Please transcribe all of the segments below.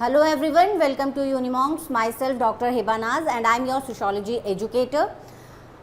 Hello everyone, welcome to Unimonks. Myself Dr. Hiba Naz and I am your sociology educator.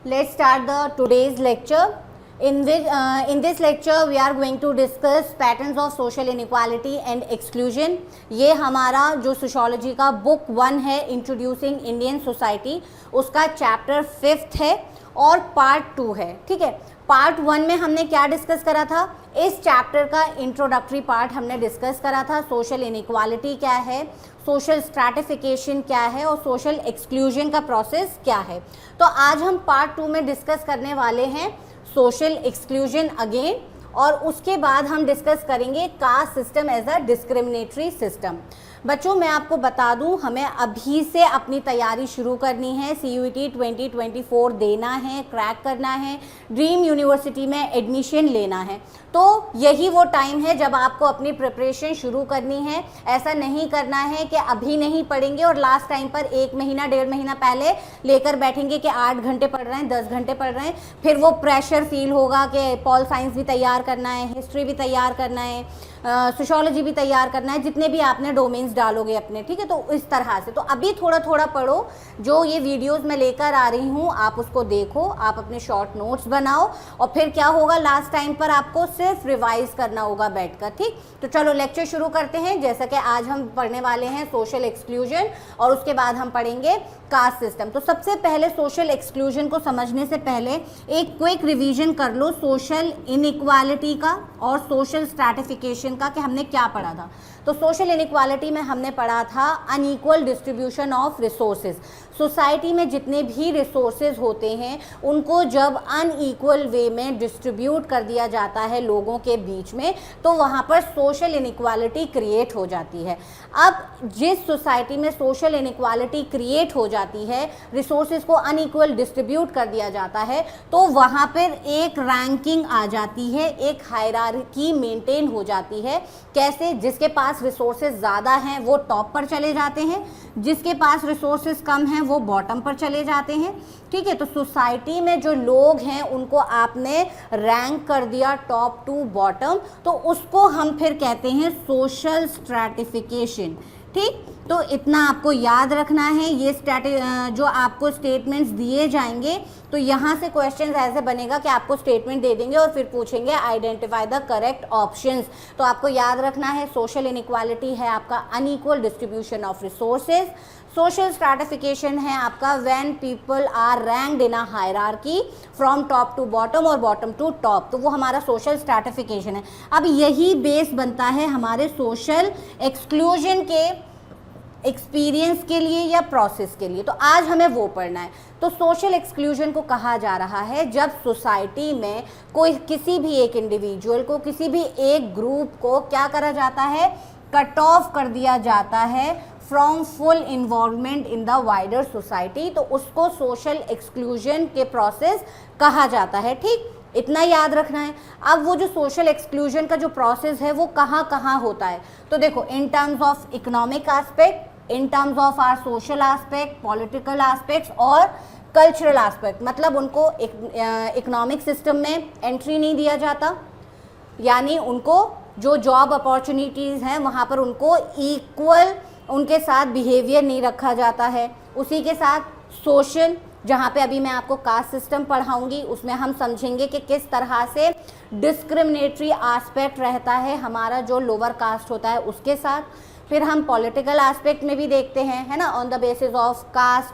Let's start the today's lecture. In this lecture we are going to discuss patterns of social inequality and exclusion. ये हमारा जो sociology का book 1 है Introducing Indian Society, उसका chapter 5th है और part 2 है. ठीक है, पार्ट 1 में हमने क्या डिस्कस करा था? इस चैप्टर का इंट्रोडक्टरी पार्ट हमने डिस्कस करा था. सोशल इनइक्वालिटी क्या है, सोशल स्ट्रैटिफिकेशन क्या है और सोशल एक्सक्लूजन का प्रोसेस क्या है. तो आज हम पार्ट 2 में डिस्कस करने वाले हैं सोशल एक्सक्लूजन अगेन, और उसके बाद हम डिस्कस करेंगे caste system as a discriminatory system. बच्चों मैं आपको बता दूं, हमें अभी से अपनी तैयारी शुरू करनी है. CUET 2024 देना है, क्रैक करना है, ड्रीम यूनिवर्सिटी में एडमिशन लेना है. तो यही वो टाइम है जब आपको अपनी प्रिपरेशन शुरू करनी है. ऐसा नहीं करना है कि अभी नहीं पढ़ेंगे और लास्ट टाइम पर 1 महीना 1.5 महीना पहले लेकर बैठेंगे कि 8 घंटे पढ़ रहे हैं, 10 घंटे पढ़ रहे हैं. फिर वो प्रेशर फील होगा कि पॉल साइंस भी तैयार करना है, हिस्ट्री भी तैयार करना है, सोशोलॉजी भी तैयार करना है, जितने भी आपने डोमेन्स डालोगे अपने. ठीक है, तो इस तरह से तो अभी थोड़ा थोड़ा पढ़ो. जो ये वीडियोस मैं लेकर आ रही हूँ आप उसको देखो, आप अपने शॉर्ट नोट्स बनाओ और फिर क्या होगा, लास्ट टाइम पर आपको सिर्फ रिवाइज करना होगा बैठकर. ठीक, तो चलो लेक्चर शुरू करते हैं. जैसा कि आज हम पढ़ने वाले हैं सोशल एक्सक्लूजन और उसके बाद हम पढ़ेंगे कास्ट सिस्टम. तो सबसे पहले सोशल एक्सक्लूजन को समझने से पहले एक क्विक रिवीजन कर लो सोशल इनइक्वालिटी का और सोशल स्ट्रैटिफिकेशन का कि हमने क्या पढ़ा था. तो सोशल इनइक्वालिटी में हमने पढ़ा था unequal distribution of resources. Society में जितने भी रिसोर्सेज होते हैं उनको जब अनइक्वल वे में डिस्ट्रीब्यूट कर दिया जाता है लोगों के बीच में, तो वहाँ पर सोशल इनइक्वालिटी क्रिएट हो जाती है. अब जिस सोसाइटी में सोशल इनइक्वालिटी क्रिएट हो जाती है, रिसोर्सेज को अनइक्वल डिस्ट्रीब्यूट कर दिया जाता है, तो वहाँ पर एक रैंकिंग आ जाती है, एक हायरार्की मेंटेन हो जाती है. कैसे? जिसके पास रिसोर्सेज ज़्यादा हैं वो टॉप पर चले जाते हैं, जिसके पास रिसोर्सेज कम हैं वो बॉटम पर चले जाते हैं. ठीक है, तो सोसाइटी में जो लोग हैं उनको आपने रैंक कर दिया टॉप टू बॉटम, तो उसको हम फिर कहते हैं सोशल स्ट्रैटिफिकेशन. ठीक, तो इतना आपको याद रखना है. ये जो आपको स्टेटमेंट्स दिए जाएंगे तो यहाँ से क्वेश्चन ऐसे बनेगा कि आपको स्टेटमेंट दे देंगे और फिर पूछेंगे आइडेंटिफाई द करेक्ट ऑप्शंस. तो आपको याद रखना है सोशल इनइक्वालिटी है आपका unequal distribution of resources. Social stratification है आपका when people are ranked in a hierarchy from top to bottom और बॉटम टू टॉप. तो वो हमारा सोशल स्ट्रैटिफिकेशन है. अब यही बेस बनता है हमारे सोशल एक्सक्लूजन के एक्सपीरियंस के लिए या प्रोसेस के लिए. तो आज हमें वो पढ़ना है. तो सोशल एक्सक्लूजन को कहा जा रहा है जब सोसाइटी में कोई किसी भी एक इंडिविजुअल को, किसी भी एक ग्रुप को क्या करा जाता है, कट ऑफ कर दिया जाता है from full involvement in the wider society. तो उसको सोशल एक्सक्लूजन के प्रोसेस कहा जाता है. ठीक, इतना याद रखना है. अब वो जो सोशल एक्सक्लूजन का जो प्रोसेस है वो कहाँ कहाँ होता है, तो देखो in terms of economic aspect, in terms of our social aspect, political aspects और कल्चरल एस्पेक्ट. मतलब उनको इकोनॉमिक सिस्टम में एंट्री नहीं दिया जाता, यानी उनको जो जॉब अपॉर्चुनिटीज़ हैं वहाँ पर उनको इक्वल उनके साथ बिहेवियर नहीं रखा जाता है. उसी के साथ सोशल, जहाँ पे अभी मैं आपको कास्ट सिस्टम पढ़ाऊंगी उसमें हम समझेंगे कि किस तरह से डिस्क्रिमिनेटरी एस्पेक्ट रहता है हमारा जो लोअर कास्ट होता है उसके साथ. फिर हम पॉलिटिकल एस्पेक्ट में भी देखते हैं, है ना, on the basis of caste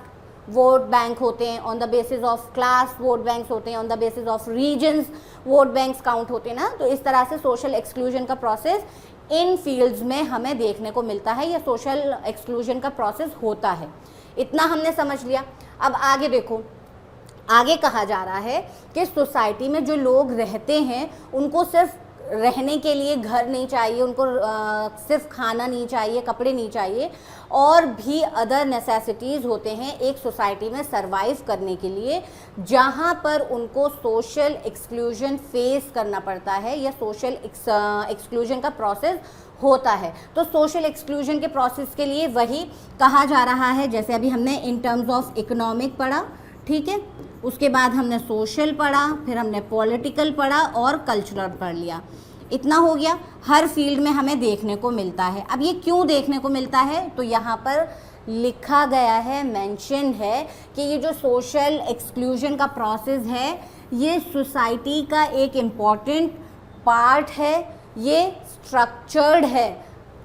vote bank होते हैं, on the basis of class vote banks होते हैं, on the basis of regions vote banks count होते हैं ना. तो इस तरह से सोशल एक्सक्लूजन का प्रोसेस इन फील्ड्स में हमें देखने को मिलता है, या सोशल एक्सक्लूजन का प्रोसेस होता है. इतना हमने समझ लिया. अब आगे देखो, आगे कहा जा रहा है कि सोसाइटी में जो लोग रहते हैं उनको सिर्फ रहने के लिए घर नहीं चाहिए, उनको सिर्फ खाना नहीं चाहिए, कपड़े नहीं चाहिए, और भी अदर नेसेसिटीज़ होते हैं एक सोसाइटी में सरवाइव करने के लिए, जहाँ पर उनको सोशल एक्सक्लूजन फेस करना पड़ता है या सोशल एक्सक्लूजन का प्रोसेस होता है. तो सोशल एक्सक्लूजन के प्रोसेस के लिए वही कहा जा रहा है, जैसे अभी हमने इन टर्म्स ऑफ इकोनॉमिक पढ़ा. ठीक है, उसके बाद हमने सोशल पढ़ा, फिर हमने पॉलिटिकल पढ़ा और कल्चरल पढ़ लिया. इतना हो गया, हर फील्ड में हमें देखने को मिलता है। अब ये क्यों देखने को मिलता है, तो यहाँ पर लिखा गया है, मेंशन है कि ये जो सोशल एक्सक्लूजन का प्रोसेस है ये सोसाइटी का एक इम्पॉर्टेंट पार्ट है, ये स्ट्रक्चर्ड है,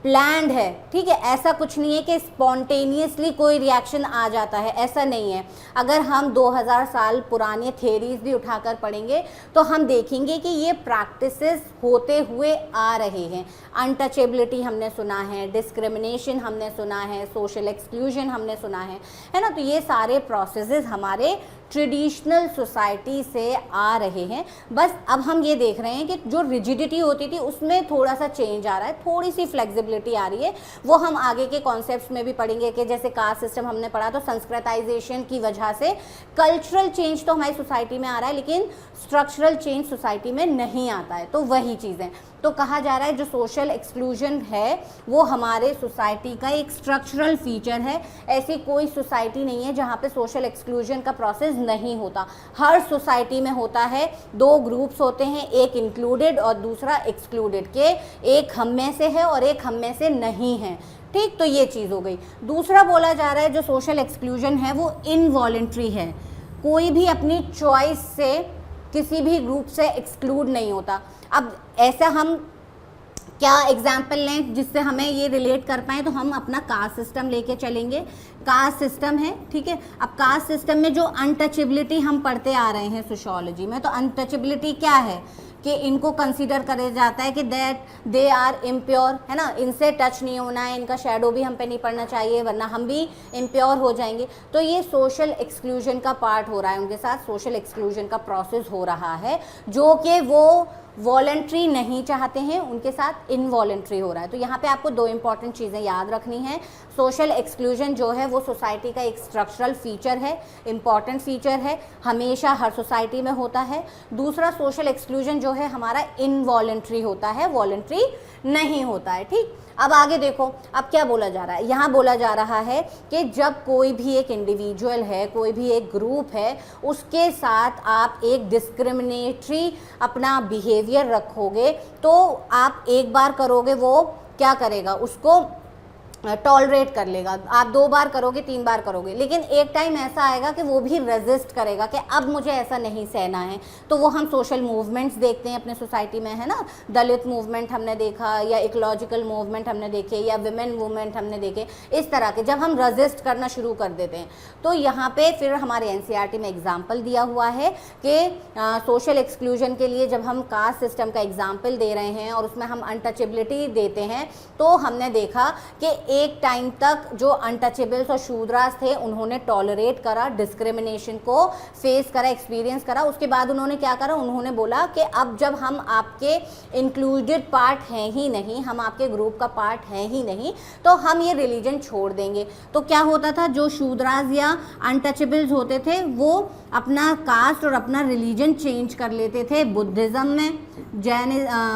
प्लान्ड है, ठीक है। ऐसा कुछ नहीं है कि स्पॉन्टेनियसली कोई रिएक्शन आ जाता है, ऐसा नहीं है। अगर हम 2000 साल पुराने थियरीज भी उठाकर पढ़ेंगे तो हम देखेंगे कि ये प्रैक्टिसेस होते हुए आ रहे हैं। अनटचेबिलिटी हमने सुना है, डिस्क्रिमिनेशन हमने सुना है, सोशल एक्सक्लूजन हमने सुना है ना। तो ये सारे प्रोसेसेस हमारे ट्रेडिशनल सोसाइटी से आ रहे हैं। बस अब हम ये देख रहे हैं कि जो रिजिडिटी होती थी उसमें थोड़ा सा चेंज आ रहा है, थोड़ी सी फ्लेक्सिबिलिटी आ रही है। वो हम आगे के कॉन्सेप्ट्स में भी पढ़ेंगे कि जैसे कास्ट सिस्टम हमने पढ़ा तो संस्कृताइजेशन की वजह से कल्चरल चेंज तो हमारी सोसाइटी में आ रहा है लेकिन स्ट्रक्चरल चेंज सोसाइटी में नहीं आता है। तो वही चीज़ें तो कहा जा रहा है जो सोशल एक्सक्लूजन है वो हमारे सोसाइटी का एक स्ट्रक्चरल फीचर है। ऐसी कोई सोसाइटी नहीं है जहाँ पे सोशल एक्सक्लूजन का प्रोसेस नहीं होता, हर सोसाइटी में होता है। दो ग्रुप्स होते हैं, एक इंक्लूडेड और दूसरा एक्सक्लूडेड, के एक हम में से है और एक हम में से नहीं है, ठीक। तो ये चीज़ हो गई। दूसरा बोला जा रहा है जो सोशल एक्सक्लूजन है वो इनवॉलेंट्री है, कोई भी अपनी चॉइस से किसी भी ग्रुप से एक्सक्लूड नहीं होता। अब ऐसा हम क्या एग्जाम्पल लें जिससे हमें ये रिलेट कर पाएँ, तो हम अपना कास्ट सिस्टम लेके चलेंगे। कास्ट सिस्टम है, ठीक है। अब कास्ट सिस्टम में जो अनटचेबिलिटी हम पढ़ते आ रहे हैं सोशियोलॉजी में, तो अनटचेबिलिटी क्या है कि इनको कंसीडर करा जाता है कि दैट दे आर इम्प्योर, है ना, इनसे टच नहीं होना है, इनका शेडो भी हम पे नहीं पड़ना चाहिए वरना हम भी इम्प्योर हो जाएंगे। तो ये सोशल एक्सक्लूजन का पार्ट हो रहा है, उनके साथ सोशल एक्सक्लूजन का प्रोसेस हो रहा है जो कि वो वॉलंट्री नहीं चाहते हैं, उनके साथ इनवॉलंट्री हो रहा है। तो यहाँ पे आपको दो इंपॉर्टेंट चीज़ें याद रखनी है। सोशल एक्सक्लूजन जो है वो सोसाइटी का एक स्ट्रक्चरल फीचर है, इम्पॉर्टेंट फीचर है, हमेशा हर सोसाइटी में होता है। दूसरा सोशल एक्सक्लूजन जो है हमारा इनवॉलंट्री होता है, वॉलंट्री नहीं होता है, ठीक। अब आगे देखो, अब क्या बोला जा रहा है, यहाँ बोला जा रहा है कि जब कोई भी एक इंडिविजुअल है, कोई भी एक ग्रुप है, उसके साथ आप एक डिस्क्रिमिनेटरी अपना बिहेवियर रखोगे तो आप एक बार करोगे वो क्या करेगा, उसको टॉलरेट कर लेगा। आप 2 बार करोगे, 3 बार करोगे, लेकिन एक टाइम ऐसा आएगा कि वो भी रेजिस्ट करेगा कि अब मुझे ऐसा नहीं सहना है। तो वो हम सोशल मूवमेंट्स देखते हैं अपने सोसाइटी में, है ना, दलित मूवमेंट हमने देखा या इकोलॉजिकल मूवमेंट हमने देखे या विमेन मूवमेंट हमने देखे। इस तरह के जब हम रेजिस्ट करना शुरू कर देते हैं तो यहाँ पे फिर हमारे एनसीईआरटी में एग्जाम्पल दिया हुआ है कि सोशल एक्सक्लूजन के लिए जब हम कास्ट सिस्टम का एग्जाम्पल दे रहे हैं और उसमें हम अनटचेबिलिटी देते हैं तो हमने देखा कि एक टाइम तक जो अनटचेबल्स और शूद्रास थे उन्होंने टॉलरेट करा, डिस्क्रिमिनेशन को फेस करा, एक्सपीरियंस करा। उसके बाद उन्होंने क्या करा, उन्होंने बोला कि अब जब हम आपके इंक्लूडेड पार्ट हैं ही नहीं, हम आपके ग्रुप का पार्ट हैं ही नहीं, तो हम ये रिलीजन छोड़ देंगे। तो क्या होता था, जो शूद्रास या अनटचेबल्स होते थे वो अपना कास्ट और अपना रिलीजन चेंज कर लेते थे। बुद्धिज़्म में,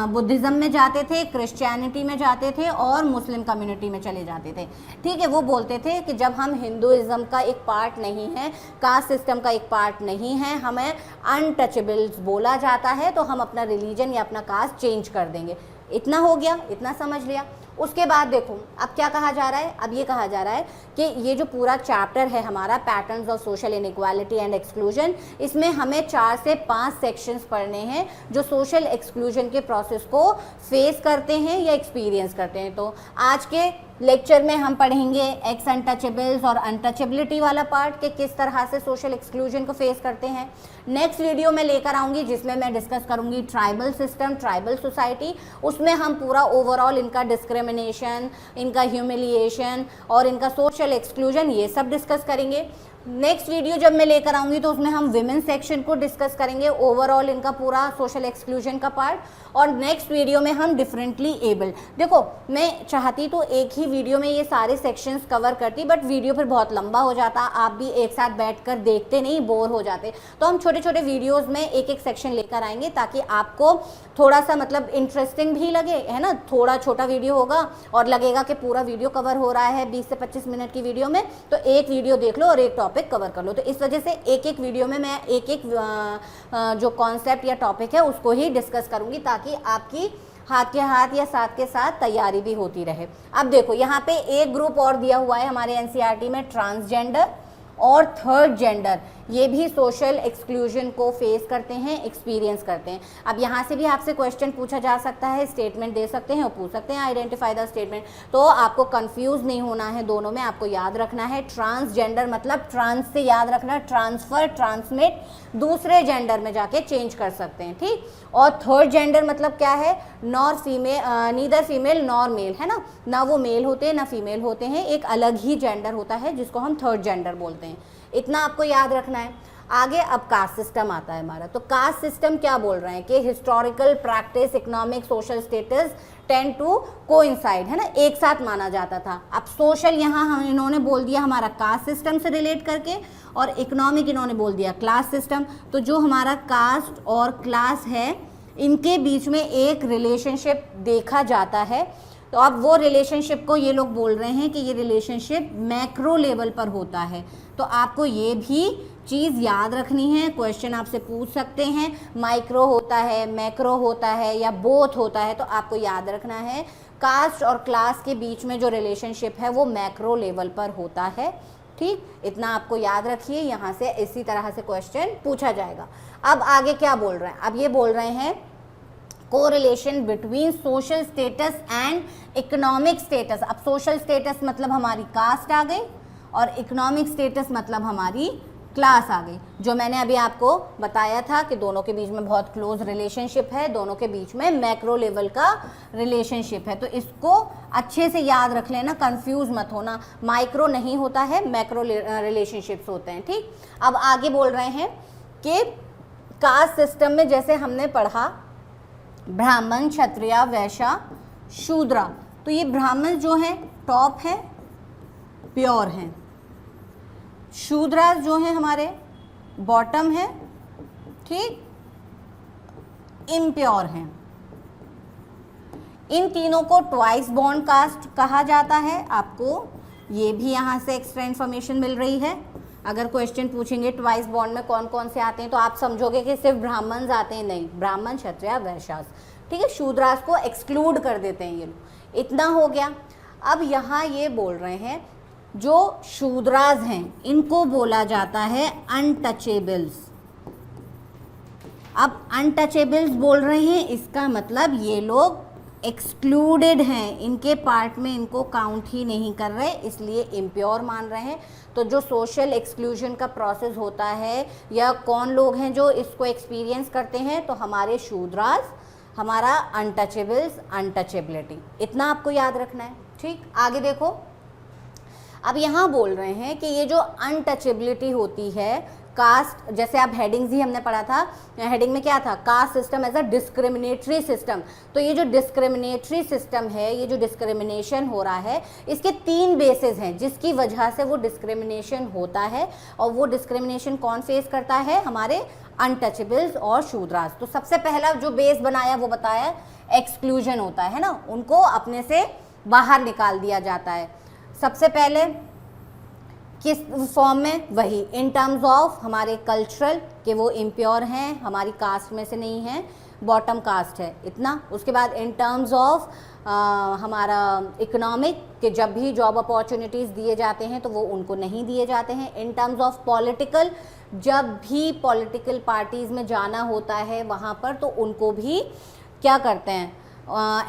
बुद्धिज़्म में जाते थे, क्रिश्चियनिटी में जाते थे और मुस्लिम कम्युनिटी में चले जाते थे, ठीक है। वो बोलते थे कि जब हम हिंदुइज्म का एक पार्ट नहीं है, कास्ट सिस्टम का एक पार्ट नहीं है, हमें अनटचेबल्स बोला जाता है, तो हम अपना रिलीजन या अपना कास्ट चेंज कर देंगे। इतना हो गया, इतना समझ लिया। उसके बाद देखो अब क्या कहा जा रहा है, अब ये कहा जा रहा है कि ये जो पूरा चैप्टर है हमारा patterns of social inequality and exclusion, इसमें हमें 4 से 5 सेक्शंस पढ़ने हैं जो सोशल एक्सक्लूजन के प्रोसेस को फेस करते हैं या एक्सपीरियंस करते हैं। तो आज के लेक्चर में हम पढ़ेंगे एक्स अनटचेबल्स और अनटचेबिलिटी वाला पार्ट कि किस तरह से सोशल एक्सक्लूजन को फेस करते हैं। नेक्स्ट वीडियो में लेकर आऊँगी जिसमें मैं डिस्कस करूँगी ट्राइबल सिस्टम, ट्राइबल सोसाइटी। उसमें हम पूरा ओवरऑल इनका डिस्क्रिमिनेशन, इनका ह्यूमिलिएशन और इनका सोशल एक्सक्लूजन ये सब डिस्कस करेंगे। नेक्स्ट वीडियो जब मैं लेकर आऊँगी तो उसमें हम विमेन सेक्शन को डिस्कस करेंगे, ओवरऑल इनका पूरा सोशल एक्सक्लूजन का पार्ट। और नेक्स्ट वीडियो में हम डिफरेंटली एबल्ड, देखो मैं चाहती तो एक ही वीडियो में ये सारे सेक्शंस कवर करती, बट वीडियो फिर बहुत लंबा हो जाता, आप भी एक साथ बैठकर देखते नहीं, बोर हो जाते। तो हम छोटे छोटे वीडियोज़ में एक एक सेक्शन लेकर आएंगे ताकि आपको थोड़ा सा मतलब इंटरेस्टिंग भी लगे, है ना। थोड़ा छोटा वीडियो होगा और लगेगा कि पूरा वीडियो कवर हो रहा है 20 से 25 मिनट की वीडियो में, तो एक वीडियो देख लो और एक टॉपिक कवर कर लो। तो इस वजह से एक एक वीडियो में मैं एक एक जो कॉन्सेप्ट या टॉपिक है उसको ही डिस्कस करूंगी ताकि आपकी हाथ के हाथ या साथ के साथ तैयारी भी होती रहे। अब देखो यहाँ पे एक ग्रुप और दिया हुआ है हमारे एनसीईआरटी में, ट्रांसजेंडर और थर्ड जेंडर, ये भी सोशल एक्सक्लूजन को फेस करते हैं, एक्सपीरियंस करते हैं। अब यहाँ से भी आपसे क्वेश्चन पूछा जा सकता है, स्टेटमेंट दे सकते हैं और पूछ सकते हैं आइडेंटिफाई द स्टेटमेंट। तो आपको कंफ्यूज नहीं होना है, दोनों में आपको याद रखना है। ट्रांसजेंडर मतलब ट्रांस से याद रखना, ट्रांसफर, ट्रांसमिट, दूसरे जेंडर में जाके चेंज कर सकते हैं, ठीक। और थर्ड जेंडर मतलब क्या है, nor female, neither female nor male, है ना वो मेल होते हैं ना फीमेल होते हैं, एक अलग ही जेंडर होता है जिसको हम थर्ड जेंडर बोलते हैं। इतना आपको याद रखना है। आगे अब कास्ट सिस्टम आता है हमारा। तो कास्ट सिस्टम क्या बोल रहे हैं कि historical practice, economic, social status tend to coincide, है ना, एक साथ माना जाता था। अब सोशल यहाँ हम इन्होंने बोल दिया हमारा कास्ट सिस्टम से रिलेट करके, और इकोनॉमिक इन्होंने बोल दिया क्लास सिस्टम। तो जो हमारा कास्ट और क्लास है इनके बीच में एक रिलेशनशिप देखा जाता है। तो अब वो रिलेशनशिप को ये लोग बोल रहे हैं कि ये रिलेशनशिप मैक्रो लेवल पर होता है। तो आपको ये भी चीज़ याद रखनी है, क्वेश्चन आपसे पूछ सकते हैं, माइक्रो होता है, मैक्रो होता है या बोथ होता है। तो आपको याद रखना है कास्ट और क्लास के बीच में जो रिलेशनशिप है वो मैक्रो लेवल पर होता है, ठीक। इतना आपको याद रखिए, यहाँ से इसी तरह से क्वेश्चन पूछा जाएगा। अब आगे क्या बोल रहे हैं, अब ये बोल रहे हैं correlation between social status and economic status. अब सोशल स्टेटस मतलब हमारी कास्ट आ गई और इकोनॉमिक स्टेटस मतलब हमारी क्लास आ गई। जो मैंने अभी आपको बताया था कि दोनों के बीच में बहुत क्लोज रिलेशनशिप है, दोनों के बीच में मैक्रो लेवल का रिलेशनशिप है। तो इसको अच्छे से याद रख लेना, कंफ्यूज मत होना, माइक्रो नहीं होता है, मैक्रो रिलेशनशिप्स होते हैं, ठीक। अब आगे बोल रहे हैं कि कास्ट सिस्टम में जैसे हमने पढ़ा ब्राह्मण, क्षत्रिय, वैश्य, शूद्रा। तो ये ब्राह्मण जो है टॉप है, प्योर हैं, शूद्रा जो है हमारे बॉटम है, ठीक, इम्प्योर हैं। इन तीनों को ट्वाइस बॉन्ड कास्ट कहा जाता है। आपको ये भी यहाँ से एक्स्ट्रा इन्फॉर्मेशन मिल रही है। अगर क्वेश्चन पूछेंगे ट्वाइस बॉन्ड में कौन कौन से आते हैं तो आप समझोगे कि सिर्फ ब्राह्मण आते हैं, नहीं, ब्राह्मण, क्षत्रिय, वैश्य, ठीक है, शूद्रास को एक्सक्लूड कर देते हैं ये लोग। इतना हो गया। अब यहाँ ये बोल रहे हैं जो शूद्रास हैं इनको बोला जाता है अनटचेबल्स। अब अनटचेबल्स बोल रहे हैं, इसका मतलब ये लोग एक्सक्लूडेड हैं, इनके पार्ट में इनको काउंट ही नहीं कर रहे, इसलिए इम्प्योर मान रहे हैं। तो जो सोशल एक्सक्लूजन का प्रोसेस होता है या कौन लोग हैं जो इसको एक्सपीरियंस करते हैं, तो हमारे शूद्रास, हमारा अनटचेबल्स, अनटचेबिलिटी। इतना आपको याद रखना है, ठीक। आगे देखो, अब यहाँ बोल रहे हैं कि ये जो अनटचेबिलिटी होती है कास्ट, जैसे आप हेडिंग्स ही हमने पढ़ा था, हेडिंग में क्या था, caste system as a discriminatory system. तो ये जो डिस्क्रिमिनेटरी सिस्टम है, ये जो डिस्क्रिमिनेशन हो रहा है, इसके 3 बेसिस हैं जिसकी वजह से वो डिस्क्रिमिनेशन होता है। और वो डिस्क्रिमिनेशन कौन फेस करता है, हमारे अनटचेबल्स और शूद्रास। तो सबसे पहला जो बेस बनाया वो बताया एक्सक्लूजन होता है ना, उनको अपने से बाहर निकाल दिया जाता है। सबसे पहले किस फॉर्म में, वही इन टर्म्स ऑफ हमारे कल्चरल कि वो इम्प्योर हैं, हमारी कास्ट में से नहीं हैं, बॉटम कास्ट है, इतना। उसके बाद इन टर्म्स ऑफ हमारा इकोनॉमिक कि जब भी जॉब अपॉर्चुनिटीज़ दिए जाते हैं तो वो उनको नहीं दिए जाते हैं। इन टर्म्स ऑफ पॉलिटिकल, जब भी पॉलिटिकल पार्टीज़ में जाना होता है वहाँ पर तो उनको भी क्या करते हैं,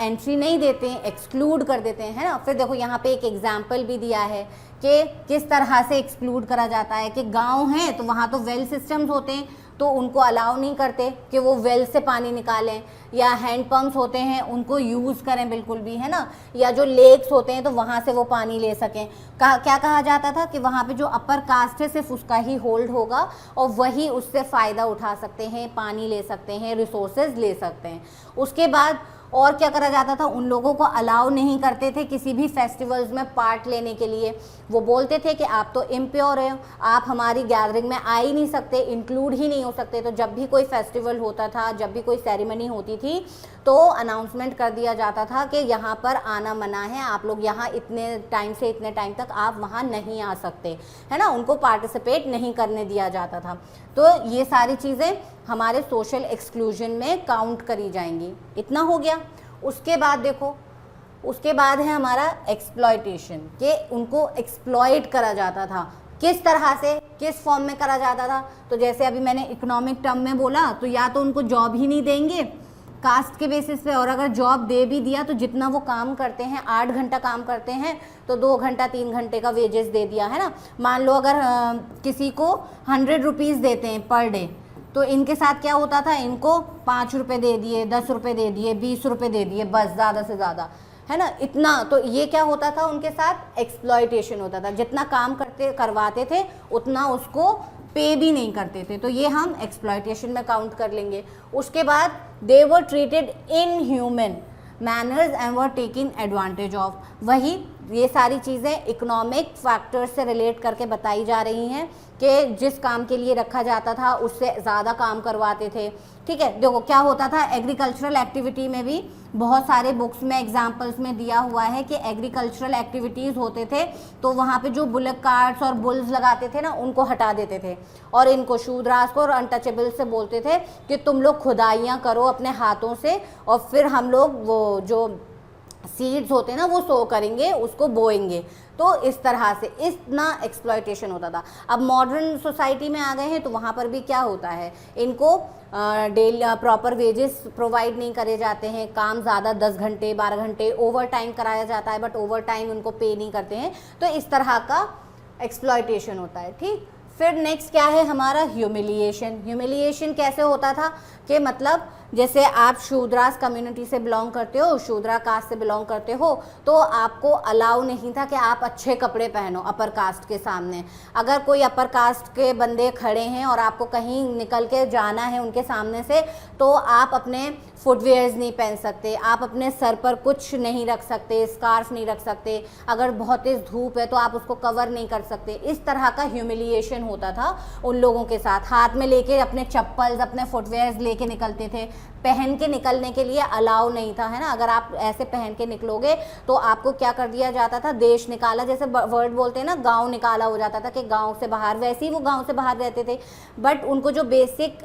एंट्री नहीं देते हैं, एक्सक्लूड कर देते हैं, है ना। फिर देखो यहाँ पे एक एग्जाम्पल भी दिया है कि किस तरह से एक्सक्लूड करा जाता है कि गांव हैं तो वहाँ तो वेल सिस्टम्स होते हैं तो उनको अलाउ नहीं करते कि वो वेल से पानी निकालें, या हैंड पंप्स होते हैं उनको यूज़ करें बिल्कुल भी, है ना, या जो लेक्स होते हैं तो वहाँ से वो पानी ले सकें। क्या कहा जाता था कि वहाँ पे जो अपर कास्ट है सिर्फ उसका ही होल्ड होगा और वही उससे फ़ायदा उठा सकते हैं, पानी ले सकते हैं, रिसोर्सेज ले सकते हैं। उसके बाद और क्या करा जाता था, उन लोगों को अलाउ नहीं करते थे किसी भी फेस्टिवल्स में पार्ट लेने के लिए। वो बोलते थे कि आप तो इम्प्योर हैं, आप हमारी गैदरिंग में आ ही नहीं सकते, इंक्लूड ही नहीं हो सकते। तो जब भी कोई फेस्टिवल होता था, जब भी कोई सेरेमनी होती थी तो अनाउंसमेंट कर दिया जाता था कि यहाँ पर आना मना है, आप लोग यहाँ इतने टाइम से इतने टाइम तक आप वहाँ नहीं आ सकते, है ना, उनको पार्टिसिपेट नहीं करने दिया जाता था। तो ये सारी चीज़ें हमारे सोशल एक्सक्लूजन में काउंट करी जाएंगी। इतना हो गया। उसके बाद देखो, उसके बाद है हमारा एक्सप्लॉयटेशन, कि उनको एक्सप्लॉइट करा जाता था। किस तरह से, किस फॉर्म में करा जाता था? तो जैसे अभी मैंने इकोनॉमिक टर्म में बोला, तो या तो उनको जॉब ही नहीं देंगे कास्ट के बेसिस पे, और अगर जॉब दे भी दिया तो जितना वो काम करते हैं, 8 घंटा काम करते हैं तो 2 घंटा 3 घंटे का वेजेस दे दिया, है ना। मान लो अगर किसी को 100 रुपीज़ देते हैं पर डे, तो इनके साथ क्या होता था, इनको 5 रुपये दे दिए, 10 रुपये दे दिए, 20 रुपये दे दिए, बस ज़्यादा से ज़्यादा, है ना, इतना। तो ये क्या होता था, उनके साथ एक्सप्लॉयटेशन होता था। जितना काम करवाते थे उतना उसको पे भी नहीं करते थे, तो ये हम एक्सप्लॉयटेशन में काउंट कर लेंगे। उसके बाद they were treated inhuman manners and were taking advantage of. वही ये सारी चीज़ें इकोनॉमिक फैक्टर्स से रिलेट करके बताई जा रही हैं कि जिस काम के लिए रखा जाता था उससे ज़्यादा काम करवाते थे। ठीक है, देखो क्या होता था, एग्रीकल्चरल एक्टिविटी में भी बहुत सारे बुक्स में एग्जाम्पल्स में दिया हुआ है कि एग्रीकल्चरल एक्टिविटीज़ होते थे तो वहाँ पे जो बुलक कार्ट्स और बुल्स लगाते थे ना, उनको हटा देते थे, और इनको शूद्रास को और अनटचेबल से बोलते थे कि तुम लोग खुदाइयाँ करो अपने हाथों से, और फिर हम लोग वो जो सीड्स होते हैं ना वो सो करेंगे, उसको बोएंगे। तो इस तरह से इतना एक्सप्लॉयटेशन होता था। अब मॉडर्न सोसाइटी में आ गए हैं तो वहाँ पर भी क्या होता है, इनको डेली प्रॉपर वेजेस प्रोवाइड नहीं करे जाते हैं, काम ज़्यादा 10 घंटे 12 घंटे ओवर टाइम कराया जाता है, बट ओवर टाइम उनको पे नहीं करते हैं, तो इस तरह का एक्सप्लॉयटेशन होता है। ठीक, फिर नेक्स्ट क्या है हमारा, ह्यूमिलिएशन। ह्यूमिलिएशन कैसे होता था कि मतलब जैसे आप शूद्रास कम्युनिटी से बिलोंग करते हो, शूद्रा कास्ट से बिलोंग करते हो, तो आपको अलाउ नहीं था कि आप अच्छे कपड़े पहनो अपर कास्ट के सामने। अगर कोई अपर कास्ट के बंदे खड़े हैं और आपको कहीं निकल के जाना है उनके सामने से, तो आप अपने फुटवेयर्स नहीं पहन सकते, आप अपने सर पर कुछ नहीं रख सकते, स्कार्फ नहीं रख सकते, अगर बहुत तेज़ धूप है तो आप उसको कवर नहीं कर सकते। इस तरह का ह्यूमिलिएशन होता था उन लोगों के साथ। हाथ में लेके अपने चप्पल्स, अपने फुटवेयर्स लेके निकलते थे, पहन के निकलने के लिए अलाउ नहीं था, है ना। अगर आप ऐसे पहन के निकलोगे तो आपको क्या कर दिया जाता था, देश निकाला, जैसे वर्ड बोलते हैं ना, गांव निकाला हो जाता था कि गांव से बाहर। वैसे ही वो गांव से बाहर रहते थे, बट उनको जो बेसिक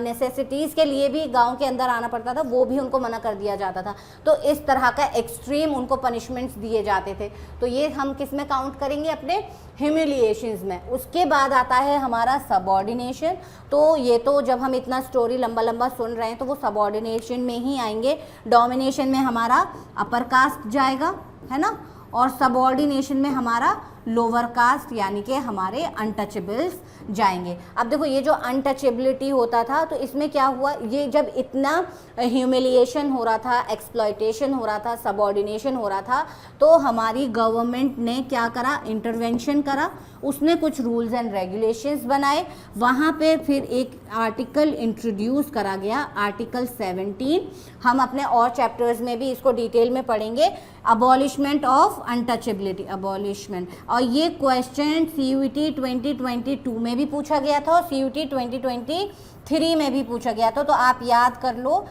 नेसेसिटीज़ के लिए भी गांव के अंदर आना पड़ता था, वो भी उनको मना कर दिया जाता था। तो इस तरह का एक्सट्रीम उनको पनिशमेंट्स दिए जाते थे। तो ये हम किस में काउंट करेंगे, अपने ह्यूमिलिएशंस में। उसके बाद आता है हमारा सबऑर्डिनेशन। तो ये तो जब हम इतना स्टोरी लंबा लंबा सुन रहे हैं तो वो सबऑर्डिनेशन में ही आएंगे। डोमिनेशन में हमारा अपर कास्ट जाएगा, है ना, और सबऑर्डिनेशन में हमारा लोअर कास्ट यानी कि हमारे अनटचेबल्स जाएंगे। अब देखो ये जो अनटचेबिलिटी होता था, तो इसमें क्या हुआ, ये जब इतना ह्यूमिलिएशन हो रहा था, एक्सप्लॉयटेशन हो रहा था, सबऑर्डिनेशन हो रहा था, तो हमारी गवर्नमेंट ने क्या करा, इंटरवेंशन करा। उसने कुछ रूल्स एंड रेगुलेशंस बनाए। वहाँ पे फिर एक आर्टिकल इंट्रोड्यूस करा गया, आर्टिकल 17। हम अपने और चैप्टर्स में भी इसको डिटेल में पढ़ेंगे, अबॉलिशमेंट ऑफ अनटचेबिलिटी, अबॉलिशमेंट। और ये क्वेश्चन CUET 2022 में भी पूछा गया था और CUET 2023 में भी पूछा गया था, तो आप याद कर लो।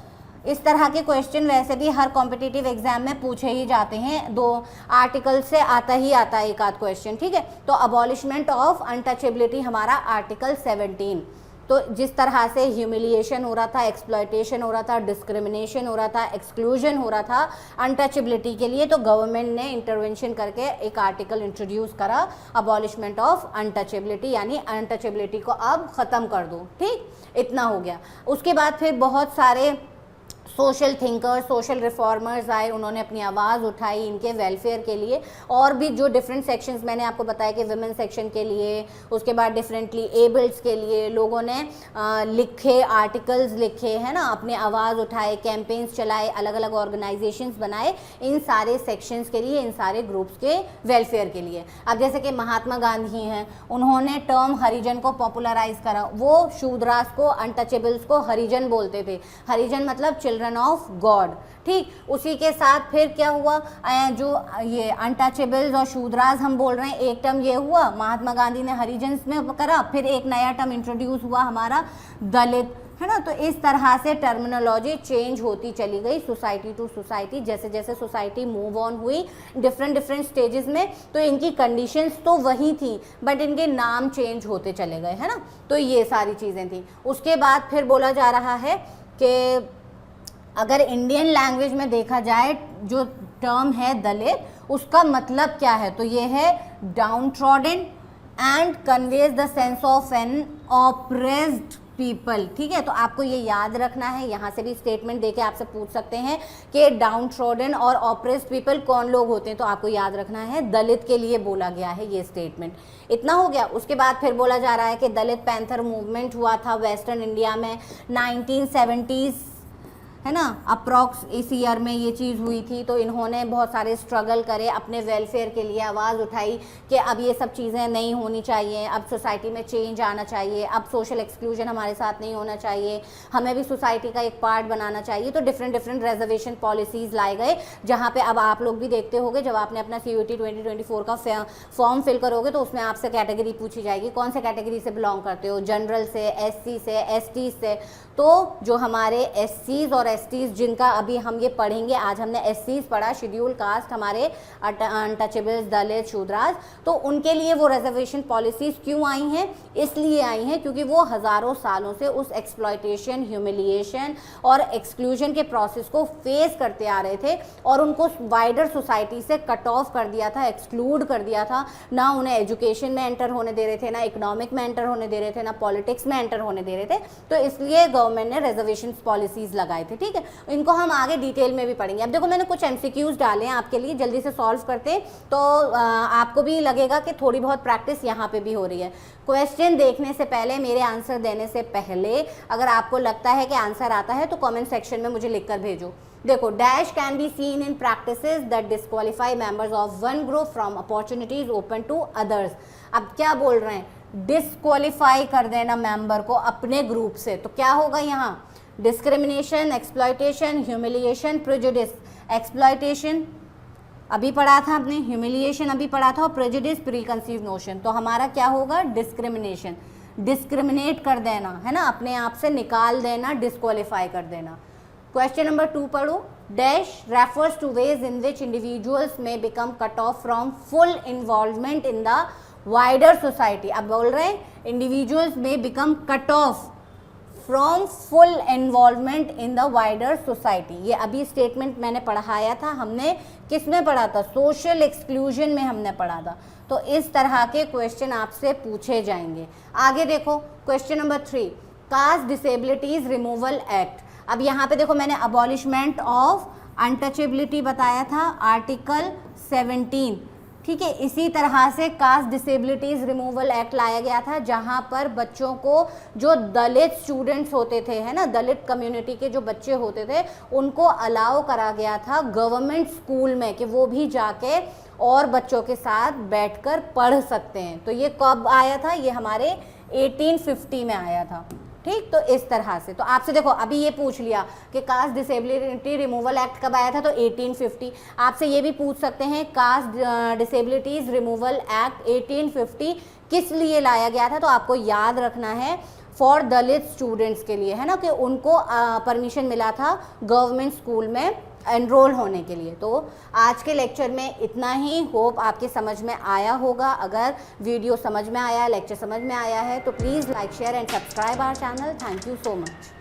इस तरह के क्वेश्चन वैसे भी हर कॉम्पिटिटिव एग्जाम में पूछे ही जाते हैं, 2 आर्टिकल से आता ही आता है एक आध क्वेश्चन, ठीक है। तो अबॉलिशमेंट ऑफ अनटचेबिलिटी हमारा आर्टिकल 17। तो जिस तरह से ह्यूमिलिएशन हो रहा था, एक्सप्लॉयटेशन हो रहा था, डिस्क्रिमिनेशन हो रहा था, एक्सक्लूजन हो रहा था अनटचेबिलिटी के लिए, तो गवर्नमेंट ने इंटरवेंशन करके एक आर्टिकल इंट्रोड्यूस करा, अबॉलिशमेंट ऑफ अनटचेबिलिटी, यानी अनटचेबिलिटी को अब ख़त्म कर दो। ठीक, इतना हो गया। उसके बाद फिर बहुत सारे सोशल थिंकर्स, सोशल रिफॉर्मर्स आए, उन्होंने अपनी आवाज़ उठाई इनके वेलफेयर के लिए। और भी जो डिफरेंट सेक्शंस मैंने आपको बताया कि विमेन सेक्शन के लिए, उसके बाद डिफरेंटली एबल्ड्स के लिए लोगों ने लिखे, आर्टिकल्स लिखे, है ना, अपने आवाज़ उठाए, कैंपेन्स चलाए, अलग अलग ऑर्गेनाइजेशंस बनाए इन सारे सेक्शंस के लिए, इन सारे ग्रुप्स के वेलफेयर के लिए। अब जैसे कि महात्मा गांधी हैं, उन्होंने टर्म हरिजन को पॉपुलराइज करा। वो शूद्रास को, अनटचेबल्स को हरिजन बोलते थे। हरिजन मतलब चिल्ड्रन ऑफ गॉड। ठीक, उसी के साथ फिर क्या हुआ, जो ये अनटचेबल्स और शूद्रास हम बोल रहे हैं, एक टर्म ये हुआ, महात्मा गांधी ने हरिजन्स में करा, फिर एक नया टर्म इंट्रोड्यूस हुआ हमारा दलित, है ना। तो इस तरह से टर्मिनोलॉजी चेंज होती चली गई सोसाइटी टू सोसाइटी। जैसे जैसे सोसाइटी मूव ऑन हुई डिफरेंट स्टेजेस में, तो इनकी कंडीशंस तो वही थी, बट इनके नाम चेंज होते चले गए, है ना। तो ये सारी चीज़ें थी। उसके बाद फिर बोला जा रहा है कि अगर इंडियन लैंग्वेज में देखा जाए जो टर्म है दलित, उसका मतलब क्या है, तो ये है downtrodden and conveys the sense of an oppressed people. ठीक है, तो आपको ये याद रखना है, यहाँ से भी स्टेटमेंट देके आपसे पूछ सकते हैं कि डाउन ट्रॉडन और ऑप्रेस्ड पीपल कौन लोग होते हैं, तो आपको याद रखना है दलित के लिए बोला गया है ये स्टेटमेंट। इतना हो गया। उसके बाद फिर बोला जा रहा है कि दलित पैंथर मूवमेंट हुआ था वेस्टर्न इंडिया में 1970s, है ना, अप्रॉक्स इस ईयर में ये चीज़ हुई थी। तो इन्होंने बहुत सारे स्ट्रगल करे, अपने वेलफेयर के लिए आवाज़ उठाई कि अब ये सब चीज़ें नहीं होनी चाहिए, अब सोसाइटी में चेंज आना चाहिए, अब सोशल एक्सक्लूजन हमारे साथ नहीं होना चाहिए, हमें भी सोसाइटी का एक पार्ट बनाना चाहिए। तो डिफरेंट डिफरेंट रिजर्वेशन पॉलिसीज़ लाए गए, जहाँ पे अब आप लोग भी देखते होंगे जब आपने अपना CUET 2024 का फॉर्म फिल करोगे तो उसमें आपसे कैटेगरी पूछी जाएगी, कौन से कैटेगरी से बिलोंग करते हो, जनरल से, SC से, ST से। तो जो हमारे SCs और STs जिनका अभी हम ये पढ़ेंगे, आज हमने SCs पढ़ा, शेड्यूल कास्ट, हमारे अनटचेबल्स, दलित, शूद्रास, तो उनके लिए वो रिजर्वेशन पॉलिसीज़ क्यों आई हैं, इसलिए आई हैं क्योंकि वो हज़ारों सालों से उस एक्सप्लॉयटेशन, ह्यूमिलिएशन और एक्सक्लूजन के प्रोसेस को फेस करते आ रहे थे और उनको वाइडर सोसाइटी से कट ऑफ कर दिया था, एक्सक्लूड कर दिया था। ना उन्हें एजुकेशन में एंटर होने दे रहे थे, ना इकोनॉमिक में एंटर होने दे रहे थे, ना पॉलिटिक्स में एंटर होने दे रहे थे। तो इसलिए गवर्नमेंट ने रिजर्वेशन पॉलिसीज़ लगाए थे। ठीक है, इनको हम आगे डिटेल में भी पढ़ेंगे। अब देखो मैंने कुछ MCQs डाले हैं आपके लिए, जल्दी से सॉल्व करते हैं तो आपको भी लगेगा कि थोड़ी बहुत प्रैक्टिस यहाँ पे भी हो रही है। क्वेश्चन देखने से पहले, मेरे आंसर देने से पहले, अगर आपको लगता है कि आंसर आता है तो कमेंट सेक्शन में मुझे लिख कर भेजो। देखो, dash can be seen in practices that disqualify members of one group from opportunities open to others. अब क्या बोल रहे हैं, डिस्क्वालीफाई कर देना मेंबर को अपने ग्रुप से, तो क्या होगा यहाँ, discrimination, exploitation, humiliation, prejudice. Exploitation अभी पढ़ा था आपने, ह्यूमिलिएशन अभी पढ़ा था, और प्रेजुडिस प्रीकंसीव नोशन। तो हमारा क्या होगा, डिस्क्रिमिनेशन, डिस्क्रिमिनेट कर देना, है ना, अपने आप से निकाल देना, डिस्क्वालीफाई कर देना। क्वेश्चन नंबर 2 पढ़ो। Dash refers to ways in which individuals may become cut off from full involvement in the wider society. अब बोल रहे हैं individuals may become cut off from full involvement in the wider society. ये अभी statement मैंने पढ़ाया था, हमने किस में पढ़ा था, सोशल एक्सक्लूजन में हमने पढ़ा था। तो इस तरह के क्वेश्चन आपसे पूछे जाएंगे। आगे देखो, question number 3, caste disabilities removal act. अब यहाँ पे देखो मैंने अबॉलिशमेंट ऑफ अनटचेबिलिटी बताया था, आर्टिकल 17। ठीक है, इसी तरह से कास्ट डिसेबिलिटीज़ रिमूवल एक्ट लाया गया था, जहाँ पर बच्चों को, जो दलित स्टूडेंट्स होते थे, है ना, दलित कम्युनिटी के जो बच्चे होते थे, उनको अलाउ करा गया था गवर्नमेंट स्कूल में कि वो भी जाके और बच्चों के साथ बैठकर पढ़ सकते हैं। तो ये कब आया था, ये हमारे 1850 में आया था। ठीक, तो इस तरह से, तो आपसे देखो अभी ये पूछ लिया कि कास्ट डिसेबिलिटी रिमूवल एक्ट कब आया था, तो 1850। आपसे ये भी पूछ सकते हैं कास्ट डिसेबिलिटीज रिमूवल एक्ट 1850 किस लिए लाया गया था, तो आपको याद रखना है फॉर दलित स्टूडेंट्स के लिए, है ना, कि उनको परमिशन मिला था गवर्नमेंट स्कूल में एनरोल होने के लिए। तो आज के लेक्चर में इतना ही, होप आपके समझ में आया होगा। अगर वीडियो समझ में आया, लेक्चर समझ में आया है तो please like, share and subscribe our channel. Thank you so much.